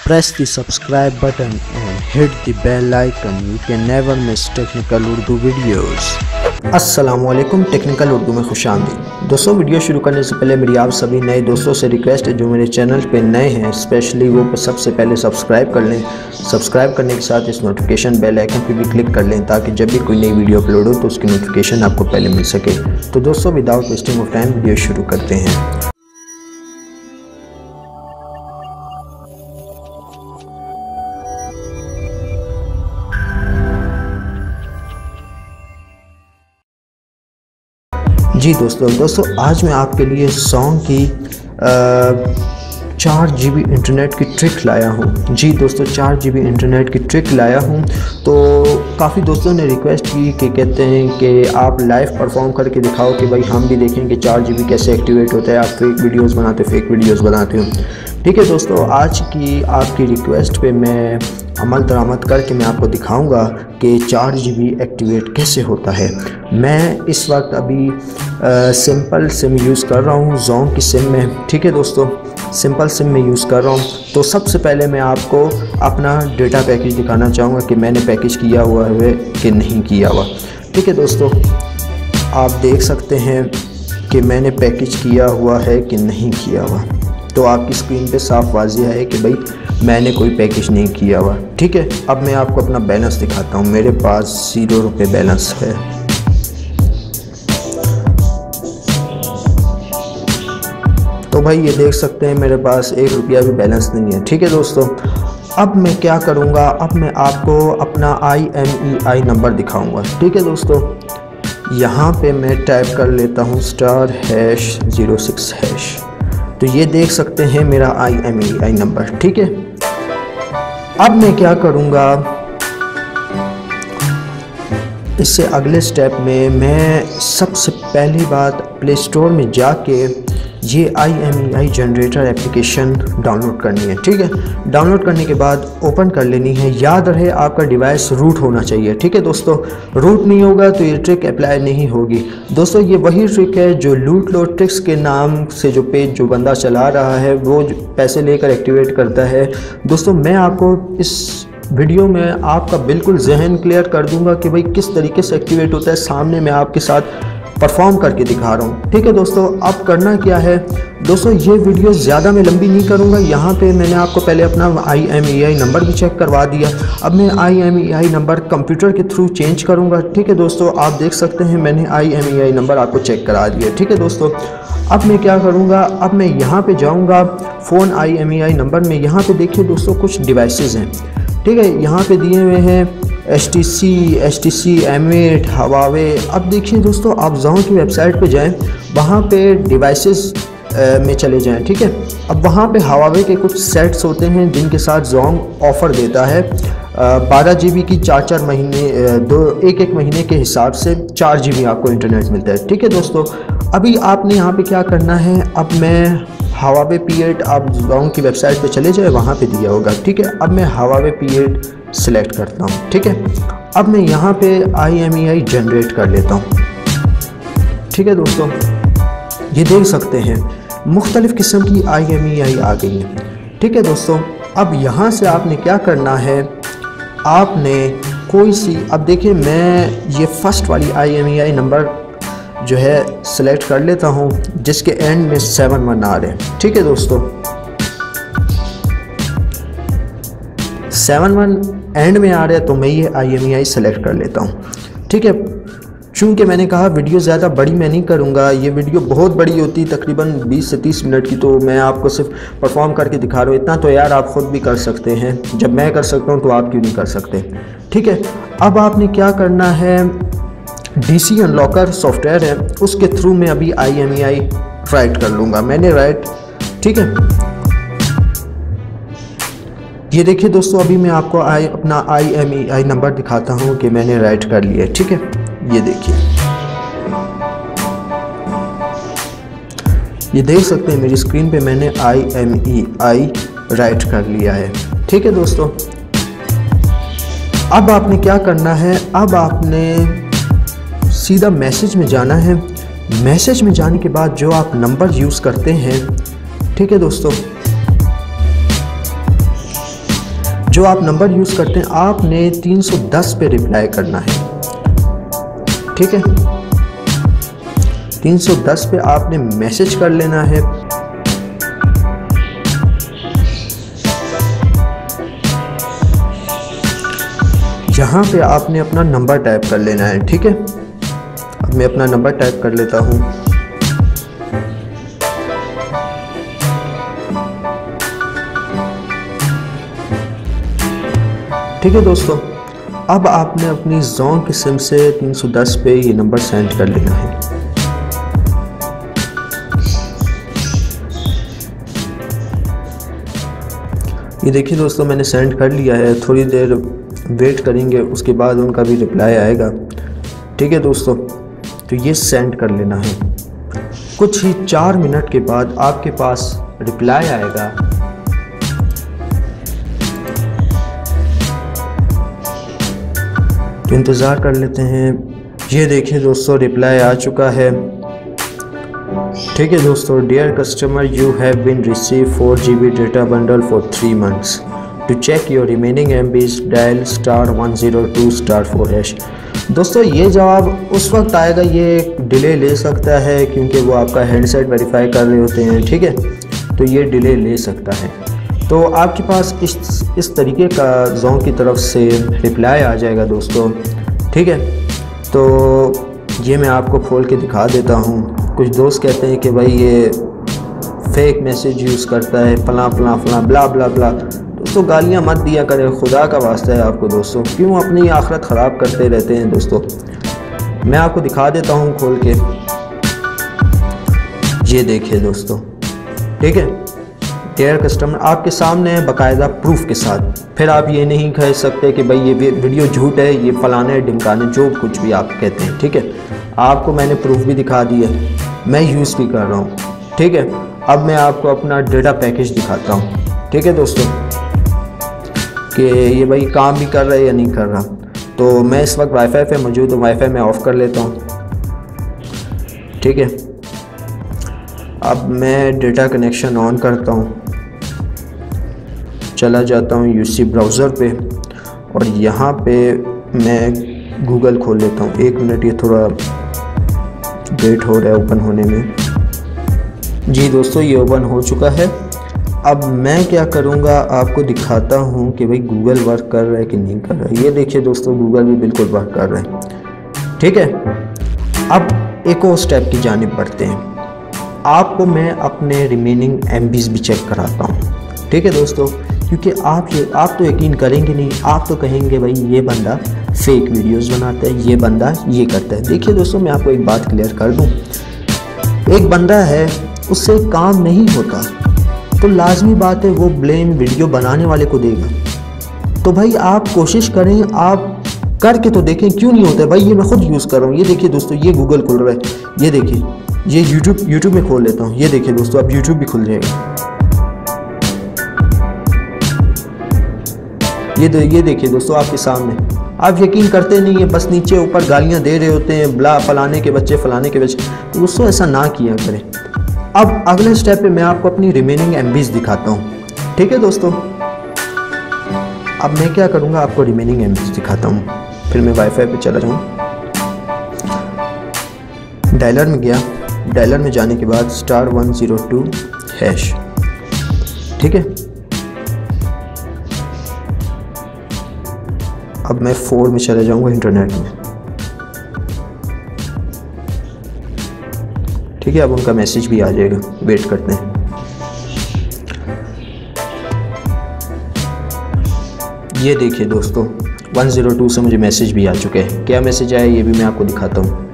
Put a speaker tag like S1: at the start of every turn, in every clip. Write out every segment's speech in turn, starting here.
S1: Press the subscribe button and hit the bell icon. You can never miss technical Urdu videos. अस्सलामुअलैकुम, technical Urdu में खुशामदीद। दोस्तों, video शुरू करने से पहले मेरी आप सभी नए दोस्तों से रिक्वेस्ट है, जो मेरे चैनल पे नए हैं स्पेशली वो सबसे पहले सब्सक्राइब कर लें। सब्सक्राइब करने के साथ इस नोटिफिकेशन बेल आइकन पे भी क्लिक कर लें ताकि जब भी कोई नई वीडियो अपलोड हो तो उसकी नोटिफिकेशन आपको पहले मिल सके। तो दोस्तों, without wasting of time video शुरू करते हैं। जी दोस्तों आज मैं आपके लिए सॉन्ग की 4 GB इंटरनेट की ट्रिक लाया हूँ। जी दोस्तों, 4 GB इंटरनेट की ट्रिक लाया हूँ। तो काफ़ी दोस्तों ने रिक्वेस्ट की कि कहते हैं कि आप लाइव परफॉर्म करके दिखाओ कि भाई हम भी देखें कि 4 GB कैसे एक्टिवेट होता है। आप फेक वीडियोस बनाते हो। ठीक है दोस्तों, आज की आपकी रिक्वेस्ट पे मैं अमल दरामद करके मैं आपको दिखाऊंगा कि 4 GB एक्टिवेट कैसे होता है। मैं इस वक्त अभी सिंपल सिम यूज़ कर रहा हूँ जोंग की सिम में। ठीक है दोस्तों, सिंपल सिम में यूज़ कर रहा हूँ। तो सबसे पहले मैं आपको अपना डेटा पैकेज दिखाना चाहूँगा कि मैंने पैकेज किया हुआ है कि नहीं किया हुआ। ठीक है दोस्तों, आप देख सकते हैं कि मैंने पैकेज किया हुआ है कि नहीं किया हुआ। तो आपकी स्क्रीन पे साफ वाज़िह है कि भाई मैंने कोई पैकेज नहीं किया हुआ। ठीक है, अब मैं आपको अपना बैलेंस दिखाता हूँ। मेरे पास 0 रुपये बैलेंस है। तो भाई ये देख सकते हैं मेरे पास 1 रुपया भी बैलेंस नहीं है। ठीक है दोस्तों, अब मैं क्या करूँगा, अब मैं आपको अपना IMEI नंबर दिखाऊँगा। ठीक है दोस्तों, यहाँ पे मैं टाइप कर लेता हूँ *#06#। तो ये देख सकते हैं मेरा IMEI नंबर। ठीक है, अब मैं क्या करूँगा, इससे अगले स्टेप में मैं सबसे पहली बात प्ले स्टोर में जाके ये IMEI जनरेटर एप्लीकेशन डाउनलोड करनी है। ठीक है, डाउनलोड करने के बाद ओपन कर लेनी है। याद रहे आपका डिवाइस रूट होना चाहिए। ठीक है दोस्तों, रूट नहीं होगा तो ये ट्रिक अप्लाई नहीं होगी। दोस्तों, ये वही ट्रिक है जो लूट लो ट्रिक्स के नाम से जो पेज जो बंदा चला रहा है वो पैसे लेकर एक्टिवेट करता है। दोस्तों, मैं आपको इस वीडियो में आपका बिल्कुल जहन क्लियर कर दूंगा कि भाई किस तरीके से एक्टिवेट होता है। सामने मैं आपके साथ परफॉर्म करके दिखा रहा हूँ। ठीक है दोस्तों, अब करना क्या है दोस्तों, ये वीडियो ज़्यादा मैं लंबी नहीं करूँगा। यहाँ पे मैंने आपको पहले अपना IMEI नंबर भी चेक करवा दिया। अब मैं IMEI नंबर कंप्यूटर के थ्रू चेंज करूँगा। ठीक है दोस्तों, आप देख सकते हैं मैंने IMEI नंबर आपको चेक करा दिया। ठीक है दोस्तों, अब मैं क्या करूँगा, अब मैं यहाँ पर जाऊँगा फ़ोन IMEI नंबर में। यहाँ पर देखिए दोस्तों कुछ डिवाइसेज़ हैं। ठीक है, यहाँ पे दिए हुए हैं HTC, M8, हवावे। अब देखिए दोस्तों, आप जोंग की वेबसाइट पे जाएं, वहाँ पे डिवाइसेस में चले जाएं। ठीक है, अब वहाँ पे हवावे के कुछ सेट्स होते हैं जिनके साथ जोंग ऑफ़र देता है 12 GB की 4 महीने एक महीने के हिसाब से 4 GB आपको इंटरनेट मिलता है। ठीक है दोस्तों, अभी आपने यहाँ पे क्या करना है, अब मैं हवावे P8, आप जोंग की वेबसाइट पे चले जाए, वहाँ पे दिया होगा। ठीक है, अब मैं हवावे P8 सिलेक्ट करता हूँ। ठीक है, अब मैं यहाँ पे IMEI जनरेट कर लेता हूँ। ठीक है दोस्तों, ये देख सकते हैं मुख्तलिफ़ किस्म की IMEI आ गई है। ठीक है दोस्तों, अब यहाँ से आपने क्या करना है, आपने कोई सी, अब देखिए मैं ये फर्स्ट वाली IMEI नंबर जो है सिलेक्ट कर लेता हूँ जिसके एंड में 71 आ रहे हैं। ठीक है दोस्तों, 71 एंड में आ रहा है तो मैं ये IMEI सेलेक्ट कर लेता हूँ। ठीक है, चूँकि मैंने कहा वीडियो ज़्यादा बड़ी मैं नहीं करूँगा, ये वीडियो बहुत बड़ी होती तकरीबन 20 से 30 मिनट की, तो मैं आपको सिर्फ परफॉर्म करके दिखा रहा हूँ। इतना तो यार आप ख़ुद भी कर सकते हैं, जब मैं कर सकता हूँ तो आप क्यों नहीं कर सकते। ठीक है, अब आपने क्या करना है, DC अनलॉकर सॉफ्टवेयर है उसके थ्रू मैं अभी IMEI राइट कर लूँगा। मैंने राइट, ठीक है, ये देखिए दोस्तों, अभी मैं आपको अपना IMEI नंबर दिखाता हूँ कि मैंने राइट कर लिया है। ठीक है, ये देखिए, ये देख सकते हैं मेरी स्क्रीन पे मैंने IMEI राइट कर लिया है। ठीक है दोस्तों, अब आपने क्या करना है, अब आपने सीधा मैसेज में जाना है। मैसेज में जाने के बाद जो आप नंबर यूज़ करते हैं, ठीक है दोस्तों, जो आप नंबर यूज़ करते हैं आपने 310 पे रिप्लाई करना है, ठीक है। 310 पे आपने मैसेज कर लेना है। यहाँ पे आपने अपना नंबर टाइप कर लेना है, ठीक है। अब मैं अपना नंबर टाइप कर लेता हूँ। ठीक है दोस्तों, अब आपने अपनी जोन की सिम से 310 पे ये नंबर सेंड कर लेना है। ये देखिए दोस्तों मैंने सेंड कर लिया है। थोड़ी देर वेट करेंगे, उसके बाद उनका भी रिप्लाई आएगा। ठीक है दोस्तों, तो ये सेंड कर लेना है। कुछ ही 4 मिनट के बाद आपके पास रिप्लाई आएगा। तो इंतज़ार कर लेते हैं। ये देखिए दोस्तों रिप्लाई आ चुका है। ठीक है दोस्तों, dear customer you have been receive 4 GB data bundle for 3 months। To check your remaining MBs dial *102*4#। दोस्तों ये जवाब उस वक्त आएगा, ये डिले ले सकता है क्योंकि वो आपका हैंडसेट वेरीफाई कर रहे होते हैं। ठीक है, तो ये डिले ले सकता है। तो आपके पास इस तरीके का जोन की तरफ से रिप्लाई आ जाएगा दोस्तों। ठीक है, तो ये मैं आपको खोल के दिखा देता हूँ। कुछ दोस्त कहते हैं कि भाई ये फेक मैसेज यूज़ करता है, फलां फलां फलां ब्ला ब्ला ब्ला। दोस्तों गालियाँ मत दिया करें, खुदा का वास्ता है आपको दोस्तों, क्यों अपनी आखिरत ख़राब करते रहते हैं दोस्तों। मैं आपको दिखा देता हूँ खोल के। ये देखिए दोस्तों, ठीक है, डियर कस्टमर आपके सामने है बाकायदा प्रूफ के साथ। फिर आप ये नहीं कह सकते कि भाई ये वीडियो झूठ है, ये फलाने ढिमकाने जो कुछ भी आप कहते हैं। ठीक है, आपको मैंने प्रूफ भी दिखा दिया, मैं यूज़ भी कर रहा हूँ। ठीक है, अब मैं आपको अपना डेटा पैकेज दिखाता हूँ। ठीक है दोस्तों, कि ये भाई काम भी कर रहा है या नहीं कर रहा। तो मैं इस वक्त वाईफाई पे मौजूद हूँ, वाईफाई मैं ऑफ़ कर लेता हूँ। ठीक है, अब मैं डेटा कनेक्शन ऑन करता हूँ, चला जाता हूँ यूसी ब्राउज़र पे और यहाँ पे मैं गूगल खोल लेता हूँ। 1 मिनट, ये थोड़ा वेट हो रहा है ओपन होने में। जी दोस्तों, ये ओपन हो चुका है। अब मैं क्या करूँगा आपको दिखाता हूँ कि भाई गूगल वर्क कर रहा है कि नहीं कर रहा है। ये देखिए दोस्तों, गूगल भी बिल्कुल वर्क कर रहा है। ठीक है, अब एक और स्टेप की जानिब बढ़ते हैं। आपको मैं अपने रिमेनिंग MBs भी चेक कराता हूँ। ठीक है दोस्तों, क्योंकि आप तो यकीन करेंगे नहीं, आप तो कहेंगे भाई ये बंदा फेक वीडियोस बनाता है, ये बंदा ये करता है। देखिए दोस्तों, मैं आपको एक बात क्लियर कर दूँ, एक बंदा है उससे काम नहीं होता तो लाजमी बात है वो ब्लेम वीडियो बनाने वाले को देगा। तो भाई आप कोशिश करें, आप करके तो देखें, क्यों नहीं होता है भाई। ये मैं खुद यूज़ कर रहा हूँ। ये देखिए दोस्तों, ये गूगल खुल रहा है। ये देखिए, ये यूट्यूब में खोल लेता हूँ। ये देखिए दोस्तों, अब यूट्यूब भी खुल जाएगा। ये देखिए दोस्तों आपके सामने। आप यकीन करते नहीं है, बस नीचे ऊपर गालियाँ दे रहे होते हैं, ब्ला फलाने के बच्चे फलाने के बच्चे। तो दोस्तों ऐसा ना किया करें। अब अगले स्टेप पे मैं आपको अपनी रिमेनिंग MBs दिखाता हूँ। ठीक है दोस्तों, अब मैं क्या करूँगा आपको रिमेनिंग MBs दिखाता हूँ। फिर मैं वाईफाई पे चला जाऊँ, डायलर में गया, डायलर में जाने के बाद *102#। ठीक है, अब मैं 4 में चला जाऊंगा इंटरनेट में। ठीक है, अब उनका मैसेज भी आ जाएगा, वेट करते हैं। ये देखिए दोस्तों, 102 से मुझे मैसेज भी आ चुके हैं। क्या मैसेज आया ये भी मैं आपको दिखाता हूँ।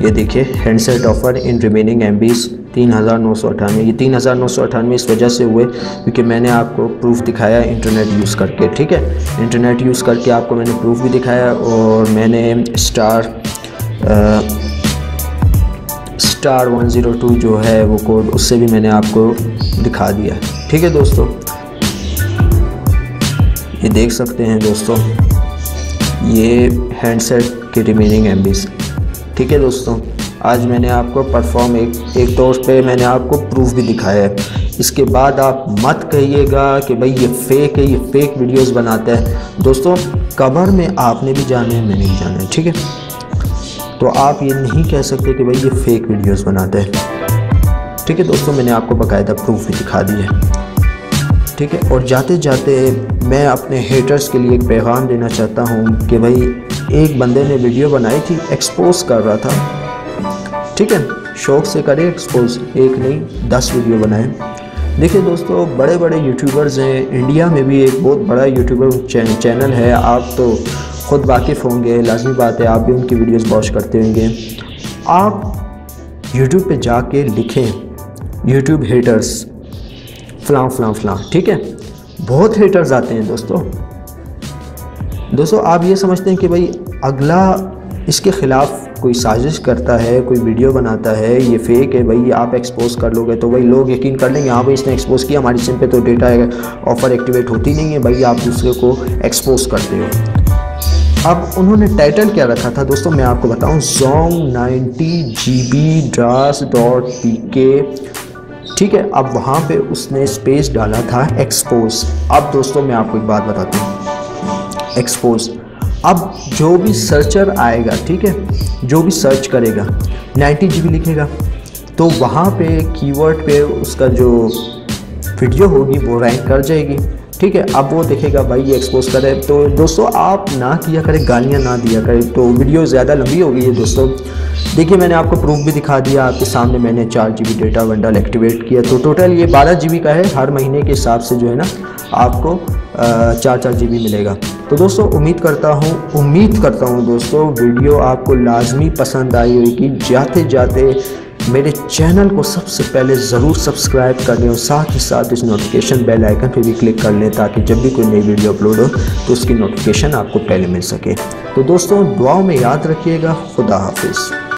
S1: ये देखिए, handset offer in remaining MBs 3998। ये 3998 इस वजह से हुए क्योंकि मैंने आपको प्रूफ दिखाया इंटरनेट यूज़ करके। ठीक है, इंटरनेट यूज़ करके आपको मैंने प्रूफ भी दिखाया और मैंने *102 जो है वो कोड, उससे भी मैंने आपको दिखा दिया। ठीक है दोस्तों, ये देख सकते हैं दोस्तों, ये हैंडसेट के रिमेनिंग MBs। ठीक है दोस्तों, आज मैंने आपको परफॉर्म एक तौर पे मैंने आपको प्रूफ भी दिखाया है। इसके बाद आप मत कहिएगा कि भाई ये फेक है, ये फेक वीडियोस बनाता है। दोस्तों कब्र में आपने भी जाना है, मैंने भी जाना है, ठीक है। तो आप ये नहीं कह सकते कि भाई ये फेक वीडियोस बनाता है, ठीक है दोस्तों। मैंने आपको बाकायदा प्रूफ भी दिखा दिया है, ठीक है। और जाते जाते मैं अपने हेटर्स के लिए एक पैगाम देना चाहता हूँ कि भाई एक बंदे ने वीडियो बनाई थी, एक्सपोज कर रहा था, ठीक है। शौक से करे एक्सपोज, एक नहीं 10 वीडियो बनाए। देखिए दोस्तों बड़े बड़े यूट्यूबर्स हैं, इंडिया में भी एक बहुत बड़ा यूट्यूबर चैनल है, आप तो ख़ुद वाकिफ़ होंगे, लाजमी बात है, आप भी उनकी वीडियोस वॉच करते होंगे। आप यूट्यूब पे जाके लिखें यूट्यूब हेटर्स फ़लाँ फ़लाँ फ़लाँ, ठीक है। बहुत हेटर्स आते हैं दोस्तों। आप ये समझते हैं कि भाई अगला इसके ख़िलाफ़ कोई साजिश करता है, कोई वीडियो बनाता है, ये फेक है, भाई आप एक्सपोज कर लोगे तो भाई लोग यकीन कर लेंगे, हाँ भाई इसने एक्सपोज किया, हमारी सिम पे तो डेटा ऑफ़र एक्टिवेट होती नहीं है, भाई आप दूसरे को एक्सपोज करते हो। अब उन्होंने टाइटल क्या रखा था दोस्तों, मैं आपको बताऊं, जोंग 90GB DAS.pk, ठीक है। अब वहाँ पे उसने स्पेस डाला था एक्सपोज। अब दोस्तों मैं आपको एक बात बताता हूँ, एक्सपोज, अब जो भी सर्चर आएगा, ठीक है, जो भी सर्च करेगा 90GB लिखेगा तो वहाँ पे कीवर्ड पे उसका जो वीडियो होगी वो रैंक कर जाएगी, ठीक है। अब वो देखेगा भाई ये एक्सपोज करे। तो दोस्तों आप ना किया करें, गालियाँ ना दिया करें, तो वीडियो ज़्यादा लंबी हो गई है दोस्तों। देखिए मैंने आपको प्रूफ भी दिखा दिया आपके सामने, मैंने 4GB डेटा बंडल एक्टिवेट किया, तो टोटल ये 12GB का है। हर महीने के हिसाब से जो है ना आपको 4 GB मिलेगा। तो दोस्तों उम्मीद करता हूँ दोस्तों वीडियो आपको लाजमी पसंद आई होगी। जाते जाते मेरे चैनल को सबसे पहले ज़रूर सब्सक्राइब कर लें और साथ ही साथ इस नोटिफिकेशन बेल आइकन पे भी क्लिक कर लें ताकि जब भी कोई नई वीडियो अपलोड हो तो उसकी नोटिफिकेशन आपको पहले मिल सके। तो दोस्तों दुआओं में याद रखिएगा। खुदा हाफिज़।